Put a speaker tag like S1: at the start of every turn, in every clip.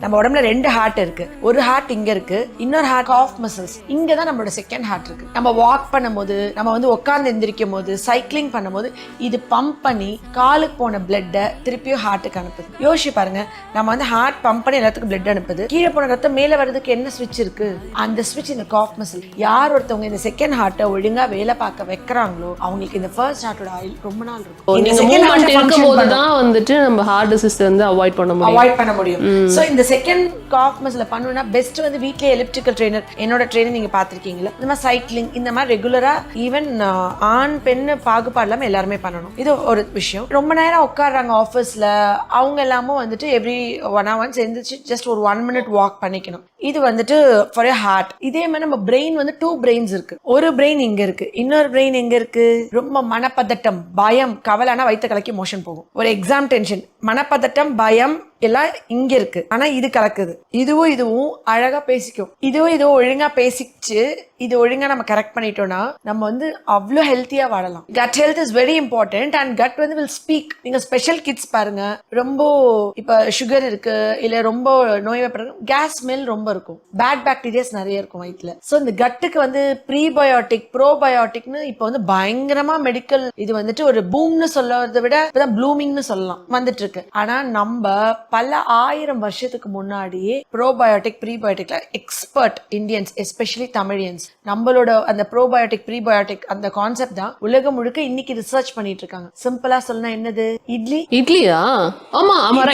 S1: நம்ம உடம்புல ரெண்டு ஹார்ட் இருக்கு. ஒரு ஹார்ட் இங்க இருக்கு, இன்னொரு ஹார்ட் காஃப் மசில்ஸ் இங்க தான் நம்மளோட செகண்ட் ஹார்ட் இருக்கு. நம்ம வாக் பண்ணும்போது, நம்ம வந்து உட்கார்ந்து எந்திரிக்கும் போது, சைக்கிளிங் பண்ணும்போது இது பம்ப் பண்ணி காலுக்கு போன பிளட்டை திருப்பியும் ஹார்ட்டுக்கு அனுப்புது. யோசிச்சு பாருங்க, நம்ம வந்து ஹார்ட் பம்ப் பண்ணி எல்லாத்துக்கும் பிளட் அனுப்புது. கீழே போன ரத்தம் மேல வர்றதுக்கு என்ன ஸ்விட்ச் இருக்கு? அந்த ஸ்விட்ச் இந்த காஃப் மசில். யார் ஒருத்தவங்க இந்த செகண்ட் ஹார்ட்டை ஒழுங்கா வேலை பார்க்க வைக்கிறாங்களோ அவங்களுக்கு இந்த ஃபர்ஸ்ட் ஹார்ட்டோட ஆயில் ரொம்ப நாள் இருக்கும்.
S2: நீங்க மூவ்மெண்ட் இருக்கும்போது தான் வந்துட்டு நம்ம ஹார்ட் டிசீஸ் வந்து அவாய்ட் பண்ண முடியும்.
S1: சோ இந்த செகண்ட் காஃப் மசில் பண்ணனும்னா பெஸ்ட் வந்து வீட்லயே எலிப்டிக்கல் ட்ரெய்னர், என்னோட ட்ரெய்னர் நீங்க பாத்திருக்கீங்களா, இந்த மாதிரி சைக்கிளிங் இந்த மாதிரி ரெகுலரா ஈவன் ஆண் பெண் பாகுபாடு இல்லாம எல்லாருமே பண்ணணும். இது ஒரு விஷயம். ரொம்ப நேரம் உட்கார்றாங்க ஆஃபீஸ்ல, அவங்க எல்லாமும் வந்துட்டு எவ்ரி 1 hour எந்திரிச்சு ஜஸ்ட் ஒரு 1 minute வாக் பண்ணிக்கணும். இது வந்துட்டு ஃபார் யோர் ஹார்ட். இதே மாதிரி நம்ம பிரெயின் வந்து 2 brains இருக்கு. ஒரு பிரெயின் இங்க இருக்கு, இன்னொரு பிரெயின் எங்க இருக்கு? ரொம்ப மனப்பதட்டம், பயம், கவலைனா வயிற்று கலக்கி மோஷன் போகும். ஒரு எக்ஸாம் டென்ஷன், மனப்பதட்டம், பயம் எல்லாம் இங்க இருக்கு, ஆனா இது கலக்குது. இதுவும் அழகா பேசிக்கும். இதுவும் ஒழுங்கா பேசிச்சு, இது ஒழுங்கா நம்ம கரெக்ட் பண்ணிட்டோம்னா நம்ம வந்து அவ்வளோ ஹெல்த்தியா வாழலாம். Cut health is very important and cut வந்து வில் ஸ்பீக். நீங்க ஸ்பெஷல் கிட்ஸ் பாருங்க, ரொம்ப இப்ப சுகர் இருக்கு இல்ல ரொம்ப நோய்வாய்ப்படுறாங்க, கேஸ் ஸ்மெல் ரொம்ப இருக்கும், பேட் பாக்டீரியாஸ் நிறைய இருக்கும் வயிற்றுல. ஸோ இந்த கட்டுக்கு வந்து ப்ரீபயோட்டிக் ப்ரோபயோட்டிக்னு இப்போ வந்து பயங்கரமா மெடிக்கல் இது வந்துட்டு ஒரு பூம்னு சொல்றதை விட இப்பதான் ப்ளூமிங்னு சொல்லலாம் வந்துட்டு இருக்கு. ஆனா நம்ம பல 1000 வருஷத்துக்கு முன்னாடியே ப்ரோபயோட்டிக் ப்ரீபயோட்டிக்ல எக்ஸ்பர்ட் இந்தியன்ஸ், எஸ்பெஷலி தமிழியன்ஸ், நம்மளோட அந்த ப்ரோபயோட்டிக் ப்ரீபயோட்டிக் அந்த கான்செப்ட் தான் உலகம் முழுக்க இன்னைக்கு ரிசர்ச் பண்ணிட்டு இருக்காங்க. சிம்பிளா சொல்லனா என்னது?
S2: இட்லியா? ஆமா ஆமா,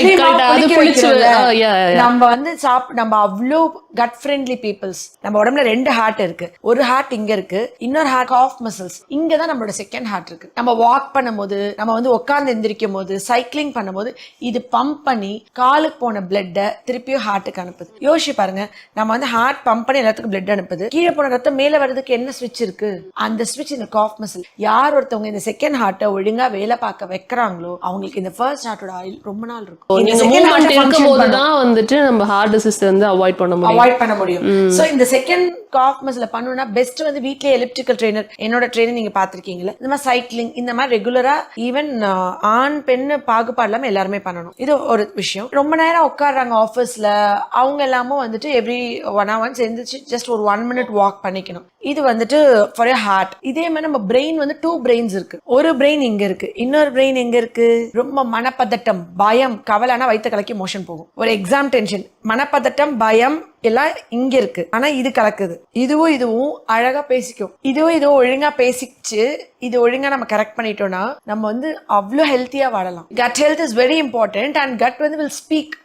S1: நம்ம வந்து நம்ம அவ்வளோ கட் ஃப்ரெண்ட்லி பீப்புள்ஸ். நம்ம உடம்புல ரெண்டு ஹார்ட் இருக்கு. ஒரு ஹார்ட் இங்க இருக்கு, இன்னொரு ஹார்ட் காஃப் மசில்ஸ் இங்க தான் நம்மளோட செகண்ட் ஹார்ட் இருக்கு. நம்ம வாக் பண்ணும்போது, நம்ம வந்து உட்கார்ந்து எந்திரிக்கும் போது, சைக்கிளிங் பண்ணும்போது இது பம்ப் பண்ணி காலுக்கு போன பிளட்டை திருப்பியும் ஹார்ட்டுக்கு அனுப்புது. யோசிச்சு பாருங்க, நம்ம வந்து ஹார்ட் பம்ப் பண்ணி எல்லாத்துக்கும் பிளட் அனுப்புது. கீழே போன ரத்தம் மேல வர்றதுக்கு என்ன ஸ்விட்ச் இருக்கு? அந்த ஸ்விட்ச் இந்த காஃப் மசில். யார் ஒருத்தவங்க இந்த செகண்ட் ஹார்ட்டை ஒழுங்கா வேலை பார்க்க வைக்கிறாங்களோ அவங்களுக்கு இந்த ஃபர்ஸ்ட் ஹார்ட்டோட ஆயில் ரொம்ப நாள் இருக்கும்.
S2: நீங்க மூவ்மெண்ட் இருக்கும்போது தான் வந்துட்டு நம்ம ஹார்ட் டிசீஸ் வந்து அவாய்ட் பண்ண முடியும்.
S1: சோ இந்த செகண்ட் காஃப் மசில் பண்ணனும்னா பெஸ்ட் வந்து வீட்லயே எலிப்டிக்கல் ட்ரெய்னர், என்னோட ட்ரெய்னர் நீங்க பாத்திருக்கீங்களா, இந்த மாதிரி சைக்கிளிங் இந்த மாதிரி ரெகுலரா ஈவன் ஆண் பெண் பாகுபாடு இல்லாம எல்லாருமே பண்ணணும். இது ஒரு விஷயம். ரொம்ப நேரம் உட்கார்றாங்க ஆஃபீஸ்ல, அவங்க எல்லாமும் வந்துட்டு எவ்ரி 1 hour எந்திரிச்சு ஜஸ்ட் ஒரு 1 minute வாக் பண்ணிக்கணும். இது வந்துட்டு ஃபார் யோர் ஹார்ட். இதே மாதிரி நம்ம பிரெயின் வந்து 2 brains இருக்கு. ஒரு பிரெயின் இங்க இருக்கு, இன்னொரு பிரெயின் எங்க இருக்கு? ரொம்ப மனப்பதட்டம், பயம், கவலைனா வயிற்று கலக்கி மோஷன் போகும். ஒரு எக்ஸாம் டென்ஷன், மனப்பதட்டம், பயம் எல்லாம் இங்க இருக்கு, ஆனா இது கலக்குது. இதுவும் அழகா பேசிக்கும். இதுவும் ஒழுங்கா பேசிச்சு, இது ஒழுங்கா நம்ம கரெக்ட் பண்ணிட்டோம்னா நம்ம வந்து அவ்வளோ ஹெல்த்தியா வாழலாம். Cut health is very important and cut வந்து வில் ஸ்பீக்.